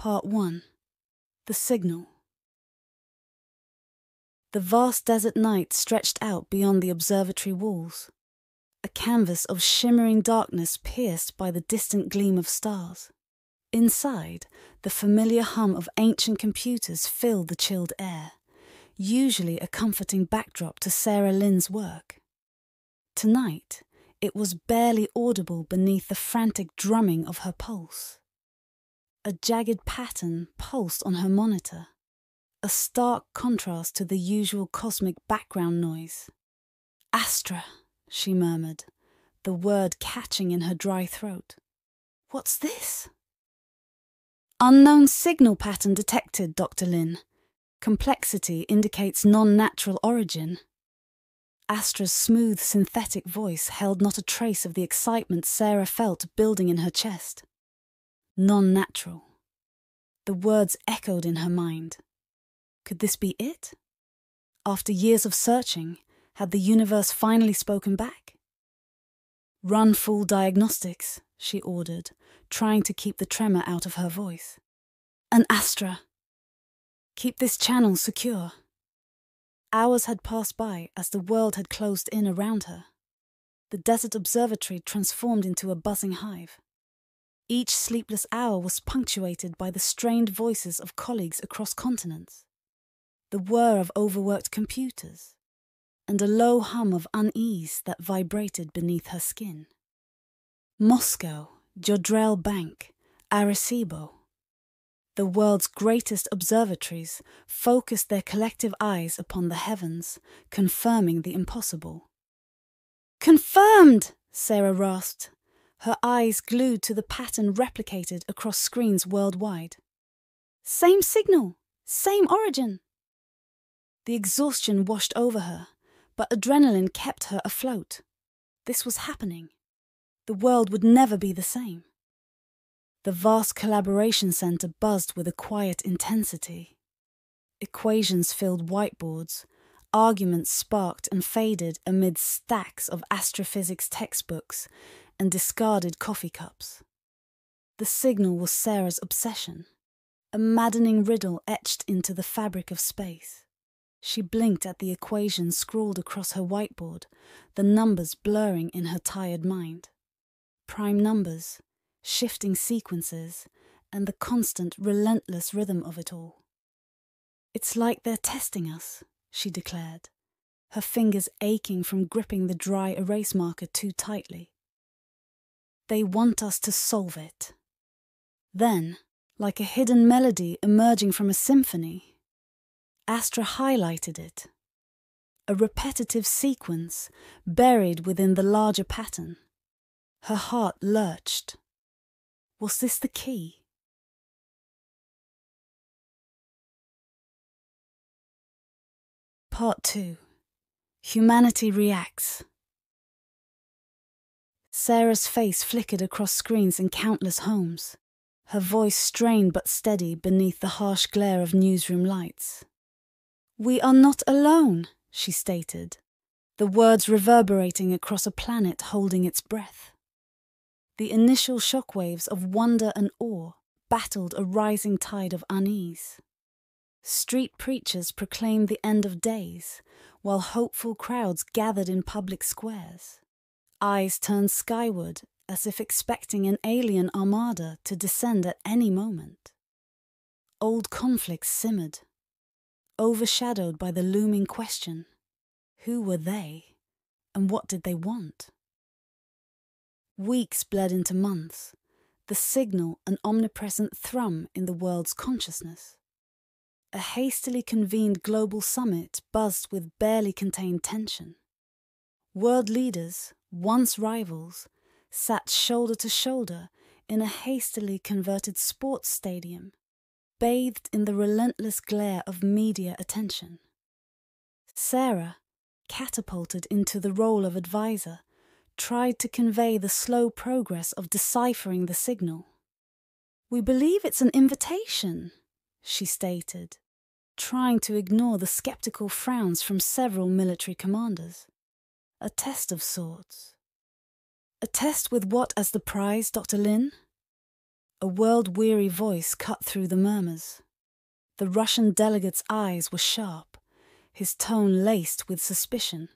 Part 1. The Signal. The vast desert night stretched out beyond the observatory walls, a canvas of shimmering darkness pierced by the distant gleam of stars. Inside, the familiar hum of ancient computers filled the chilled air, usually a comforting backdrop to Sarah Lynn's work. Tonight, it was barely audible beneath the frantic drumming of her pulse. A jagged pattern pulsed on her monitor, a stark contrast to the usual cosmic background noise. "Astra," she murmured, the word catching in her dry throat. "What's this?" "Unknown signal pattern detected, Dr. Lynn. Complexity indicates non-natural origin." Astra's smooth synthetic voice held not a trace of the excitement Sarah felt building in her chest. Non-natural. The words echoed in her mind. Could this be it? After years of searching, had the universe finally spoken back? "Run full diagnostics," she ordered, trying to keep the tremor out of her voice. "An Astra. Keep this channel secure." Hours had passed by as the world had closed in around her. The desert observatory transformed into a buzzing hive. Each sleepless hour was punctuated by the strained voices of colleagues across continents, the whir of overworked computers, and a low hum of unease that vibrated beneath her skin. Moscow, Jodrell Bank, Arecibo. The world's greatest observatories focused their collective eyes upon the heavens, confirming the impossible. "Confirmed!" Sarah rasped, her eyes glued to the pattern replicated across screens worldwide. "Same signal, same origin." The exhaustion washed over her, but adrenaline kept her afloat. This was happening. The world would never be the same. The vast collaboration center buzzed with a quiet intensity. Equations filled whiteboards, arguments sparked and faded amid stacks of astrophysics textbooks and discarded coffee cups. The signal was Sarah's obsession, a maddening riddle etched into the fabric of space. She blinked at the equations scrawled across her whiteboard, the numbers blurring in her tired mind. Prime numbers, shifting sequences, and the constant, relentless rhythm of it all. "It's like they're testing us," she declared, her fingers aching from gripping the dry erase marker too tightly. "They want us to solve it." Then, like a hidden melody emerging from a symphony, Astra highlighted it. A repetitive sequence buried within the larger pattern. Her heart lurched. Was this the key? Part 2. Humanity Reacts. Sarah's face flickered across screens in countless homes, her voice strained but steady beneath the harsh glare of newsroom lights. "We are not alone," she stated, the words reverberating across a planet holding its breath. The initial shockwaves of wonder and awe battled a rising tide of unease. Street preachers proclaimed the end of days, while hopeful crowds gathered in public squares. Eyes turned skyward as if expecting an alien armada to descend at any moment. Old conflicts simmered, overshadowed by the looming question: who were they, and what did they want? Weeks bled into months, the signal an omnipresent thrum in the world's consciousness. A hastily convened global summit buzzed with barely contained tension. World leaders, once rivals, sat shoulder to shoulder in a hastily converted sports stadium, bathed in the relentless glare of media attention. Sarah, catapulted into the role of advisor, tried to convey the slow progress of deciphering the signal. "We believe it's an invitation," she stated, trying to ignore the skeptical frowns from several military commanders. "A test of sorts." "A test with what as the prize, Dr. Lynn?" a world-weary voice cut through the murmurs. The Russian delegate's eyes were sharp, his tone laced with suspicion.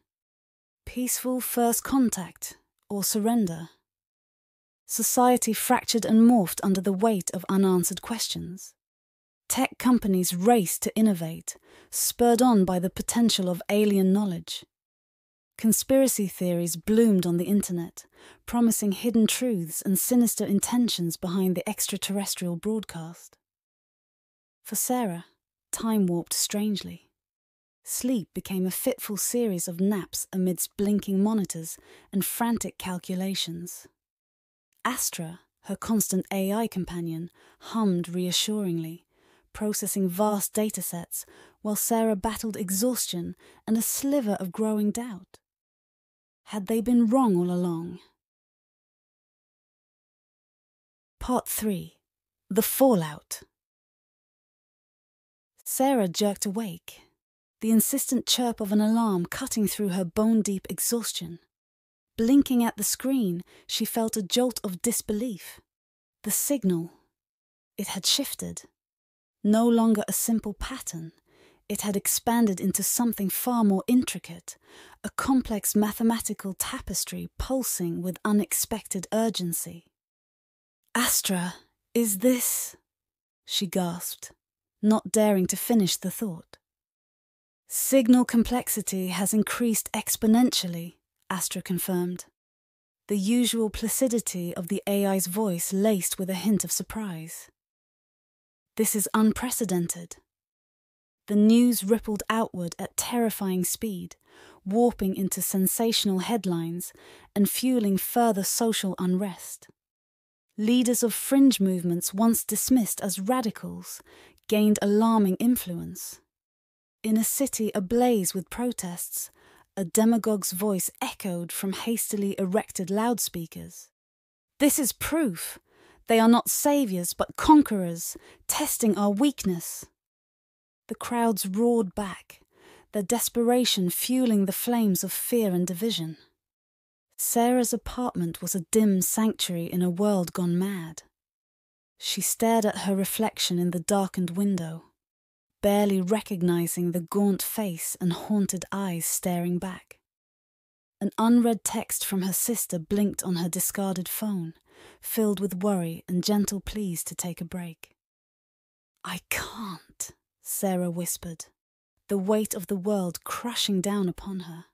Peaceful first contact or surrender? Society fractured and morphed under the weight of unanswered questions. Tech companies raced to innovate, spurred on by the potential of alien knowledge. Conspiracy theories bloomed on the internet, promising hidden truths and sinister intentions behind the extraterrestrial broadcast. For Sarah, time warped strangely. Sleep became a fitful series of naps amidst blinking monitors and frantic calculations. Astra, her constant AI companion, hummed reassuringly, processing vast datasets, while Sarah battled exhaustion and a sliver of growing doubt. Had they been wrong all along? Part 3. The Fallout. Sarah jerked awake, the insistent chirp of an alarm cutting through her bone-deep exhaustion. Blinking at the screen, she felt a jolt of disbelief. The signal. It had shifted. No longer a simple pattern. It had expanded into something far more intricate, a complex mathematical tapestry pulsing with unexpected urgency. "Astra, is this?" she gasped, not daring to finish the thought. "Signal complexity has increased exponentially," Astra confirmed, the usual placidity of the AI's voice laced with a hint of surprise. "This is unprecedented." The news rippled outward at terrifying speed, warping into sensational headlines and fueling further social unrest. Leaders of fringe movements once dismissed as radicals gained alarming influence. In a city ablaze with protests, a demagogue's voice echoed from hastily erected loudspeakers. "This is proof. They are not saviors but conquerors, testing our weakness." The crowds roared back, their desperation fueling the flames of fear and division. Sarah's apartment was a dim sanctuary in a world gone mad. She stared at her reflection in the darkened window, barely recognizing the gaunt face and haunted eyes staring back. An unread text from her sister blinked on her discarded phone, filled with worry and gentle pleas to take a break. "I can't," Sarah whispered, the weight of the world crushing down upon her.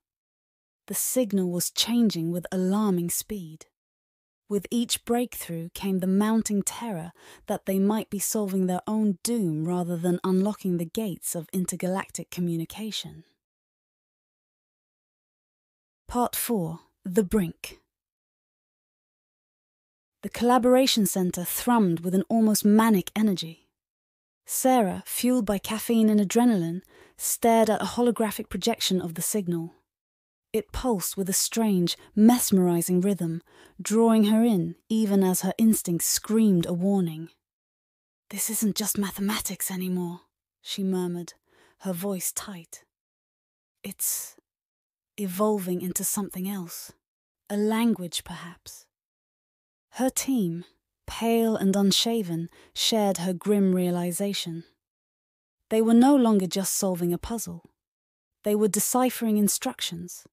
The signal was changing with alarming speed. With each breakthrough came the mounting terror that they might be solving their own doom rather than unlocking the gates of intergalactic communication. Part 4. The Brink. The Collaboration Center thrummed with an almost manic energy. Sarah, fueled by caffeine and adrenaline, stared at a holographic projection of the signal. It pulsed with a strange, mesmerizing rhythm, drawing her in even as her instincts screamed a warning. "This isn't just mathematics anymore," she murmured, her voice tight. "It's evolving into something else. A language, perhaps." Her team, pale and unshaven, shared her grim realization. They were no longer just solving a puzzle. They were deciphering instructions.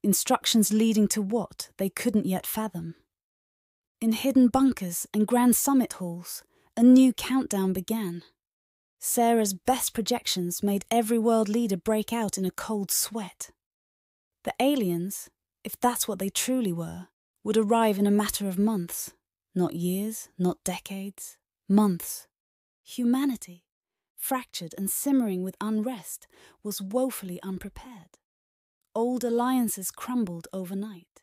Instructions leading to what they couldn't yet fathom. In hidden bunkers and grand summit halls, a new countdown began. Sarah's best projections made every world leader break out in a cold sweat. The aliens, if that's what they truly were, would arrive in a matter of months. Not years, not decades. Months. Humanity, fractured and simmering with unrest, was woefully unprepared. Old alliances crumbled overnight.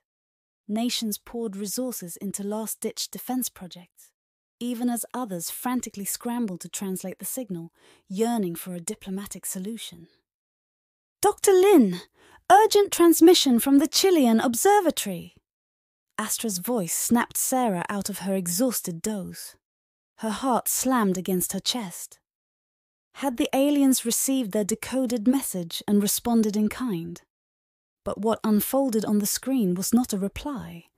Nations poured resources into last-ditch defense projects, even as others frantically scrambled to translate the signal, yearning for a diplomatic solution. "Dr. Lin, urgent transmission from the Chilean observatory!" Astra's voice snapped Sarah out of her exhausted doze. Her heart slammed against her chest. Had the aliens received their decoded message and responded in kind? But what unfolded on the screen was not a reply,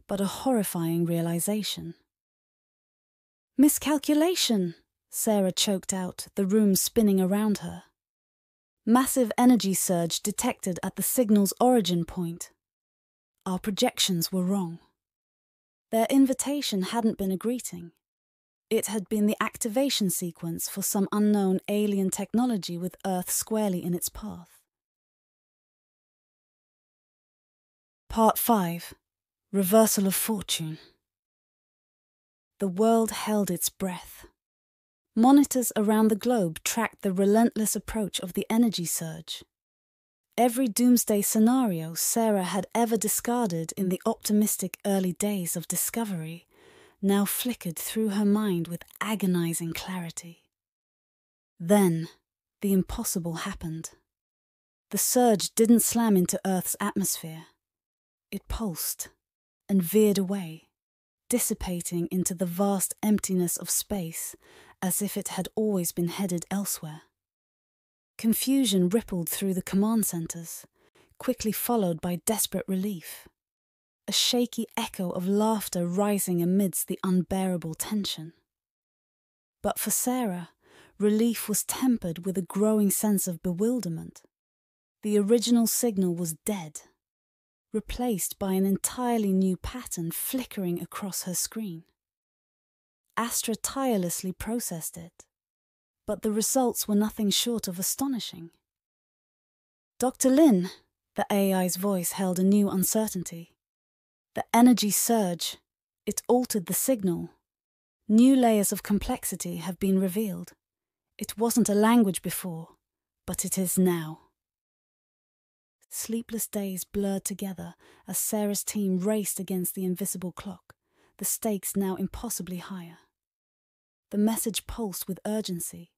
but a horrifying realization. Miscalculation, Sarah choked out, the room spinning around her. Massive energy surge detected at the signal's origin point. Our projections were wrong. Their invitation hadn't been a greeting. It had been the activation sequence for some unknown alien technology with Earth squarely in its path. Part 5. Reversal of Fortune. The world held its breath. Monitors around the globe tracked the relentless approach of the energy surge. Every doomsday scenario Sarah had ever discarded in the optimistic early days of discovery now flickered through her mind with agonizing clarity. Then, the impossible happened. The surge didn't slam into Earth's atmosphere. It pulsed and veered away, dissipating into the vast emptiness of space as if it had always been headed elsewhere. Confusion rippled through the command centers, quickly followed by desperate relief. A shaky echo of laughter rising amidst the unbearable tension. But for Sarah, relief was tempered with a growing sense of bewilderment. The original signal was dead, replaced by an entirely new pattern flickering across her screen. Astra tirelessly processed it, but the results were nothing short of astonishing. Dr. Lin, the AI's voice held a new uncertainty. The energy surge, it altered the signal. New layers of complexity have been revealed. It wasn't a language before, but it is now. Sleepless days blurred together as Sarah's team raced against the invisible clock, the stakes now impossibly higher. The message pulsed with urgency,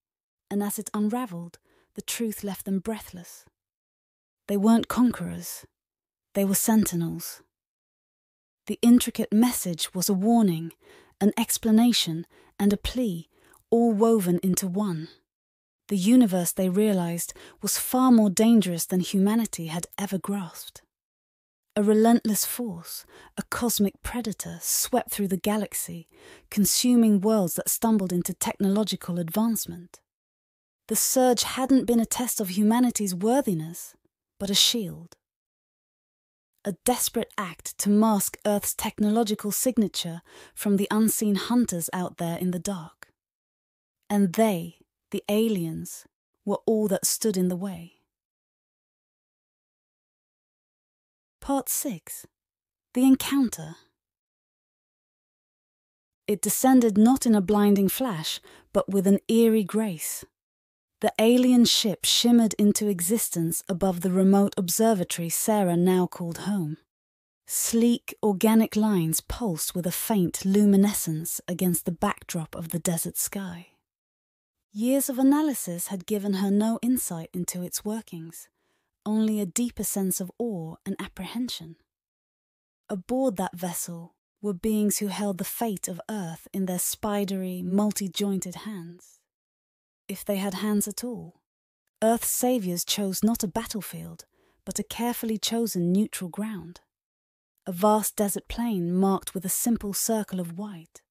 and as it unraveled, the truth left them breathless. They weren't conquerors. They were sentinels. The intricate message was a warning, an explanation, and a plea, all woven into one. The universe, they realized, was far more dangerous than humanity had ever grasped. A relentless force, a cosmic predator, swept through the galaxy, consuming worlds that stumbled into technological advancement. The surge hadn't been a test of humanity's worthiness, but a shield. A desperate act to mask Earth's technological signature from the unseen hunters out there in the dark. And they, the aliens, were all that stood in the way. Part 6. The Encounter. It descended not in a blinding flash, but with an eerie grace. The alien ship shimmered into existence above the remote observatory Sarah now called home. Sleek, organic lines pulsed with a faint luminescence against the backdrop of the desert sky. Years of analysis had given her no insight into its workings, only a deeper sense of awe and apprehension. Aboard that vessel were beings who held the fate of Earth in their spidery, multi-jointed hands. If they had hands at all. Earth's saviors chose not a battlefield, but a carefully chosen neutral ground. A vast desert plain marked with a simple circle of white.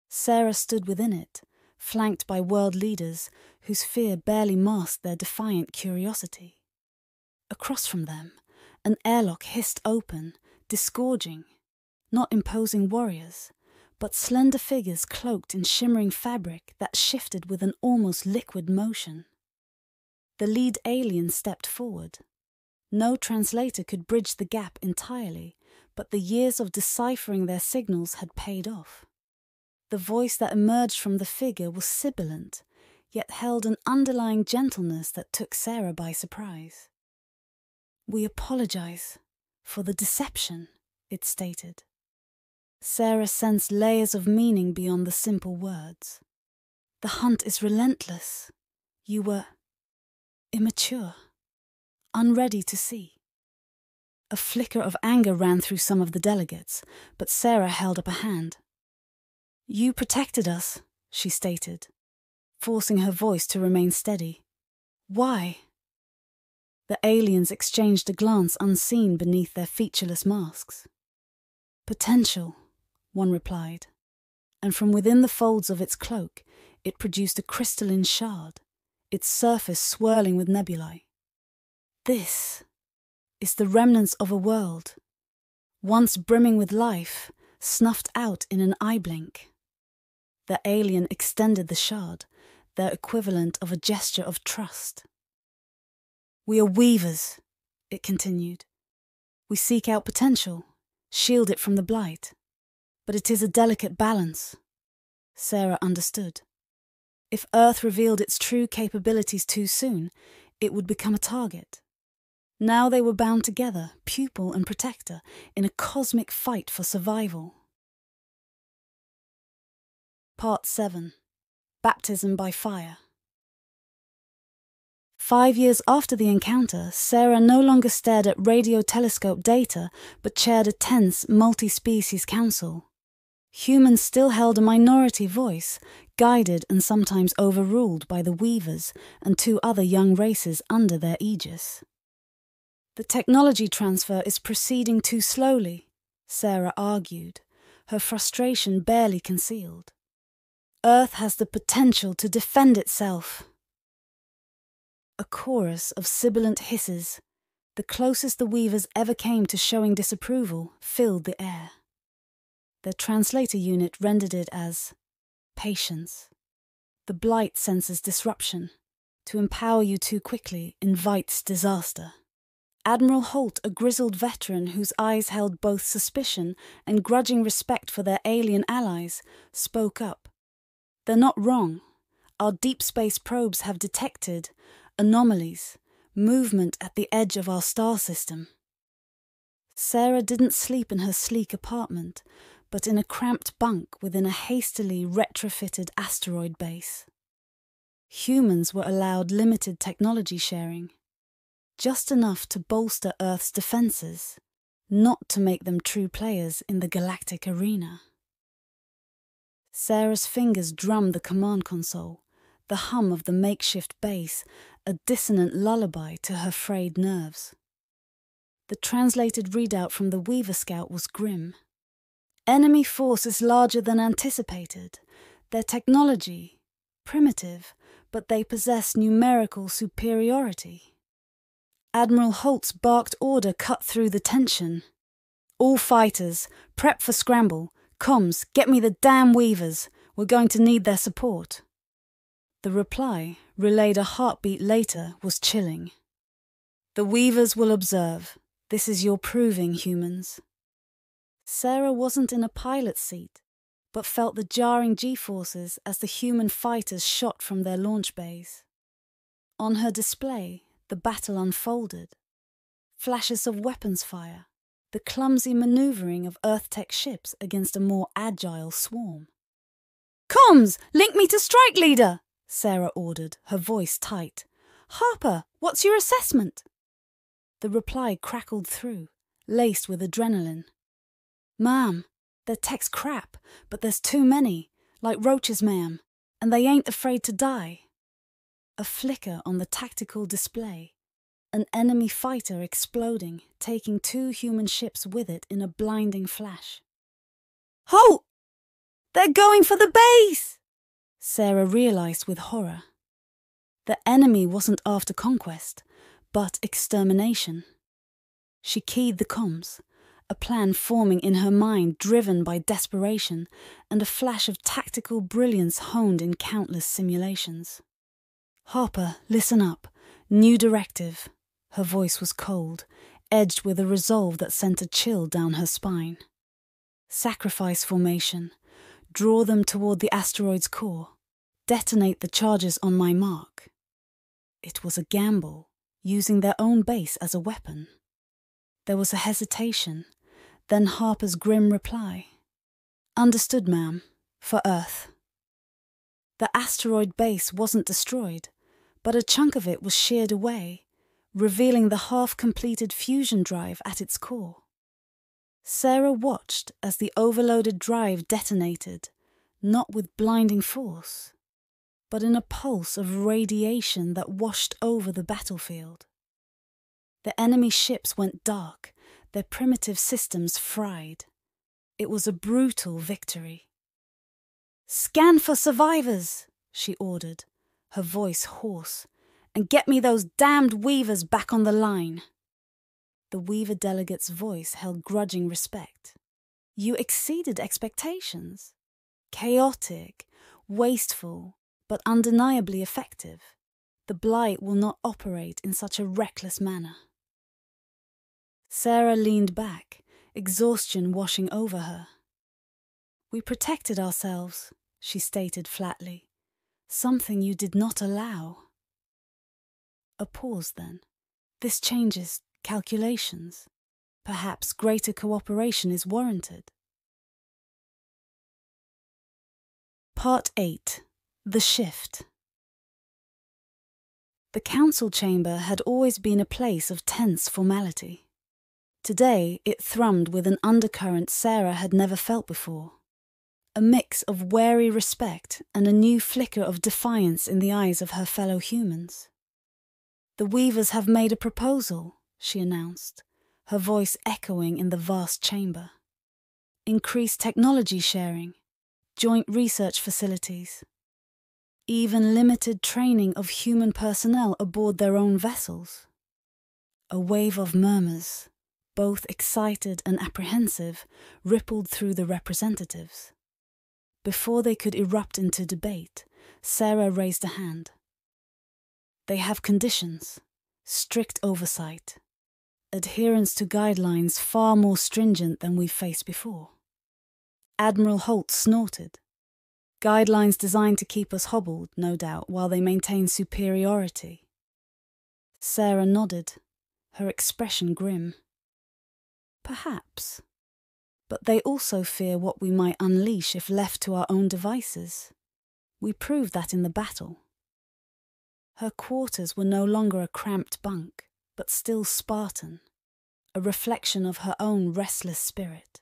Sarah stood within it, flanked by world leaders whose fear barely masked their defiant curiosity. Across from them, an airlock hissed open, disgorging, not imposing warriors, but slender figures cloaked in shimmering fabric that shifted with an almost liquid motion. The lead alien stepped forward. No translator could bridge the gap entirely, but the years of deciphering their signals had paid off. The voice that emerged from the figure was sibilant, yet held an underlying gentleness that took Sarah by surprise. "We apologize for the deception," it stated. Sarah sensed layers of meaning beyond the simple words. "The hunt is relentless. You were immature, unready to see." A flicker of anger ran through some of the delegates, but Sarah held up a hand. "You protected us," she stated, forcing her voice to remain steady. "Why?" The aliens exchanged a glance unseen beneath their featureless masks. "Potential," one replied. and from within the folds of its cloak, it produced a crystalline shard, its surface swirling with nebulae. This is the remnants of a world, once brimming with life, snuffed out in an eye blink. The alien extended the shard, their equivalent of a gesture of trust. "We are weavers," it continued. "We seek out potential, shield it from the blight. But it is a delicate balance." Sarah understood. If Earth revealed its true capabilities too soon, it would become a target. Now they were bound together, pupil and protector, in a cosmic fight for survival. Part 7. Baptism by Fire. 5 years after the encounter, Sarah no longer stared at radio telescope data, but chaired a tense, multi-species council. Humans still held a minority voice, guided and sometimes overruled by the Weavers and 2 other young races under their aegis. "The technology transfer is proceeding too slowly," Sarah argued, her frustration barely concealed. "Earth has the potential to defend itself." A chorus of sibilant hisses, the closest the Weavers ever came to showing disapproval, filled the air. Their translator unit rendered it as patience. The blight senses disruption. To empower you too quickly invites disaster. Admiral Holt, a grizzled veteran whose eyes held both suspicion and grudging respect for their alien allies, spoke up. "They're not wrong. Our deep space probes have detected anomalies, movement at the edge of our star system." Sarah didn't sleep in her sleek apartment, but in a cramped bunk within a hastily retrofitted asteroid base. Humans were allowed limited technology sharing, just enough to bolster Earth's defenses, not to make them true players in the galactic arena. Sarah's fingers drummed the command console, the hum of the makeshift base, a dissonant lullaby to her frayed nerves. The translated readout from the Weaver Scout was grim. "Enemy force is larger than anticipated. Their technology, primitive, but they possess numerical superiority." Admiral Holt's barked order cut through the tension. "All fighters, prep for scramble. Comms, get me the damn Weavers. We're going to need their support." The reply, relayed a heartbeat later, was chilling. "The Weavers will observe. This is your proving, humans." Sarah wasn't in a pilot's seat, but felt the jarring G-forces as the human fighters shot from their launch bays. On her display, the battle unfolded. Flashes of weapons fire, the clumsy maneuvering of Earth-tech ships against a more agile swarm. "Comms, link me to strike leader!" Sarah ordered, her voice tight. "Harper, what's your assessment?" The reply crackled through, laced with adrenaline. "Ma'am, their tech's crap, but there's too many, like roaches, ma'am, and they ain't afraid to die." A flicker on the tactical display, an enemy fighter exploding, taking 2 human ships with it in a blinding flash. "Halt! They're going for the base!" Sarah realized with horror. The enemy wasn't after conquest, but extermination. She keyed the comms, a plan forming in her mind driven by desperation and a flash of tactical brilliance honed in countless simulations. "Harper, listen up. New directive." Her voice was cold, edged with a resolve that sent a chill down her spine. "Sacrifice formation. Draw them toward the asteroid's core. Detonate the charges on my mark." It was a gamble, using their own base as a weapon. There was a hesitation, then Harper's grim reply. "Understood, ma'am. For Earth." The asteroid base wasn't destroyed, but a chunk of it was sheared away, revealing the half-completed fusion drive at its core. Sarah watched as the overloaded drive detonated, not with blinding force, but in a pulse of radiation that washed over the battlefield. The enemy ships went dark, their primitive systems fried. It was a brutal victory. "Scan for survivors," she ordered, her voice hoarse, "and get me those damned weavers back on the line." The weaver delegate's voice held grudging respect. "You exceeded expectations. Chaotic, wasteful, but undeniably effective. The Blight will not operate in such a reckless manner." Sarah leaned back, exhaustion washing over her. "We protected ourselves," she stated flatly. "Something you did not allow." A pause then. "This changes calculations. Perhaps greater cooperation is warranted." Part 8. The Shift. The council chamber had always been a place of tense formality. Today it thrummed with an undercurrent Sarah had never felt before. A mix of wary respect and a new flicker of defiance in the eyes of her fellow humans. "The Weavers have made a proposal," she announced, her voice echoing in the vast chamber. "Increased technology sharing, joint research facilities, even limited training of human personnel aboard their own vessels." A wave of murmurs, both excited and apprehensive, rippled through the representatives. Before they could erupt into debate, Sarah raised a hand. "They have conditions, strict oversight, adherence to guidelines far more stringent than we've faced before." Admiral Holt snorted. "Guidelines designed to keep us hobbled, no doubt, while they maintain superiority." Sarah nodded, her expression grim. "Perhaps. But they also fear what we might unleash if left to our own devices. We proved that in the battle." Her quarters were no longer a cramped bunk, but still Spartan, a reflection of her own restless spirit.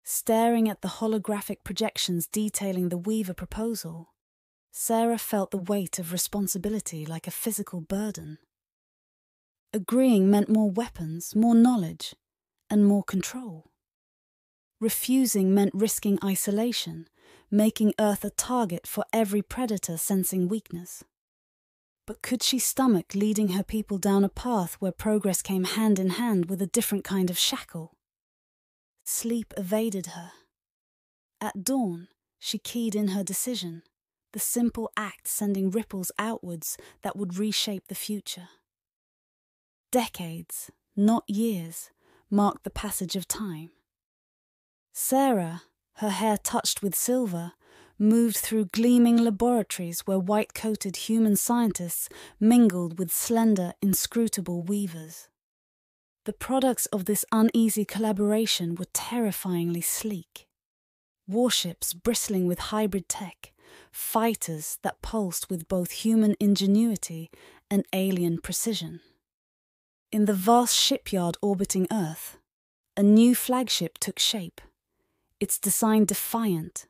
Staring at the holographic projections detailing the Weaver proposal, Sarah felt the weight of responsibility like a physical burden. Agreeing meant more weapons, more knowledge, and more control. Refusing meant risking isolation, making Earth a target for every predator sensing weakness. But could she stomach leading her people down a path where progress came hand in hand with a different kind of shackle? Sleep evaded her. At dawn, she keyed in her decision, the simple act sending ripples outwards that would reshape the future. Decades, not years, marked the passage of time. Sarah, her hair touched with silver, moved through gleaming laboratories where white-coated human scientists mingled with slender, inscrutable weavers. The products of this uneasy collaboration were terrifyingly sleek. Warships bristling with hybrid tech, fighters that pulsed with both human ingenuity and alien precision. In the vast shipyard orbiting Earth, a new flagship took shape, its design defiant,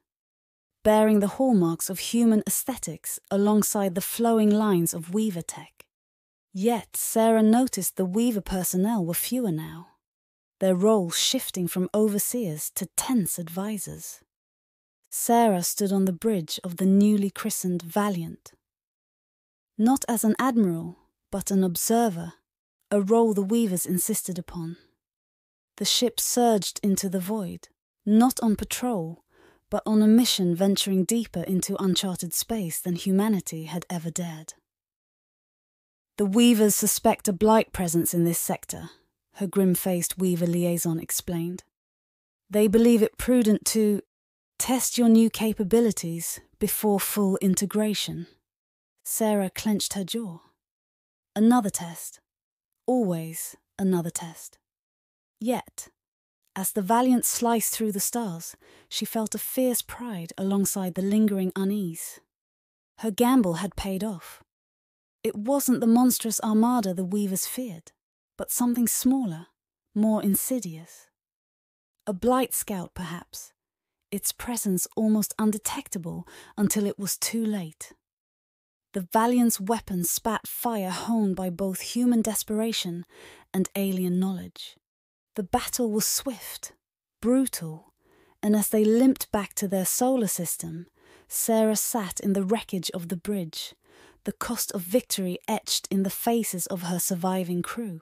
bearing the hallmarks of human aesthetics alongside the flowing lines of Weaver tech. Yet Sarah noticed the Weaver personnel were fewer now, their roles shifting from overseers to tense advisors. Sarah stood on the bridge of the newly christened Valiant. Not as an admiral, but an observer, a role the Weavers insisted upon. The ship surged into the void, not on patrol, but on a mission venturing deeper into uncharted space than humanity had ever dared. "The Weavers suspect a Blight presence in this sector," her grim-faced Weaver liaison explained. "They believe it prudent to test your new capabilities before full integration." Sarah clenched her jaw. Another test. Always another test. Yet, as the Valiant sliced through the stars, she felt a fierce pride alongside the lingering unease. Her gamble had paid off. It wasn't the monstrous armada the Weavers feared, but something smaller, more insidious. A Blight scout, perhaps, its presence almost undetectable until it was too late. The Valiant's weapons spat fire honed by both human desperation and alien knowledge. The battle was swift, brutal, and as they limped back to their solar system, Sarah sat in the wreckage of the bridge, the cost of victory etched in the faces of her surviving crew.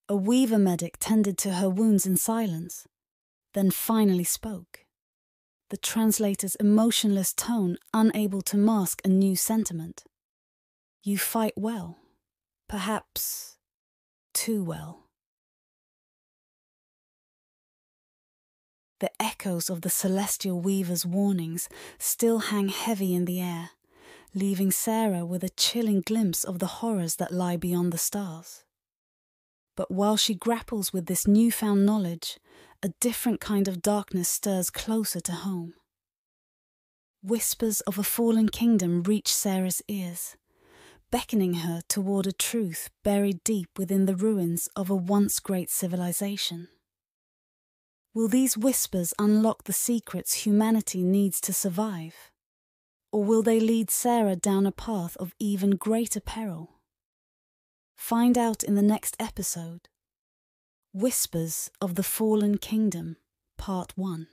A Weaver medic tended to her wounds in silence, then finally spoke, the translator's emotionless tone unable to mask a new sentiment. You fight well, perhaps too well. The echoes of the celestial weaver's warnings still hang heavy in the air, leaving Sarah with a chilling glimpse of the horrors that lie beyond the stars. But while she grapples with this newfound knowledge, a different kind of darkness stirs closer to home. Whispers of a fallen kingdom reach Sarah's ears, beckoning her toward a truth buried deep within the ruins of a once great civilization. Will these whispers unlock the secrets humanity needs to survive? Or will they lead Sarah down a path of even greater peril? Find out in the next episode. Whispers of the Fallen Kingdom, Part 1.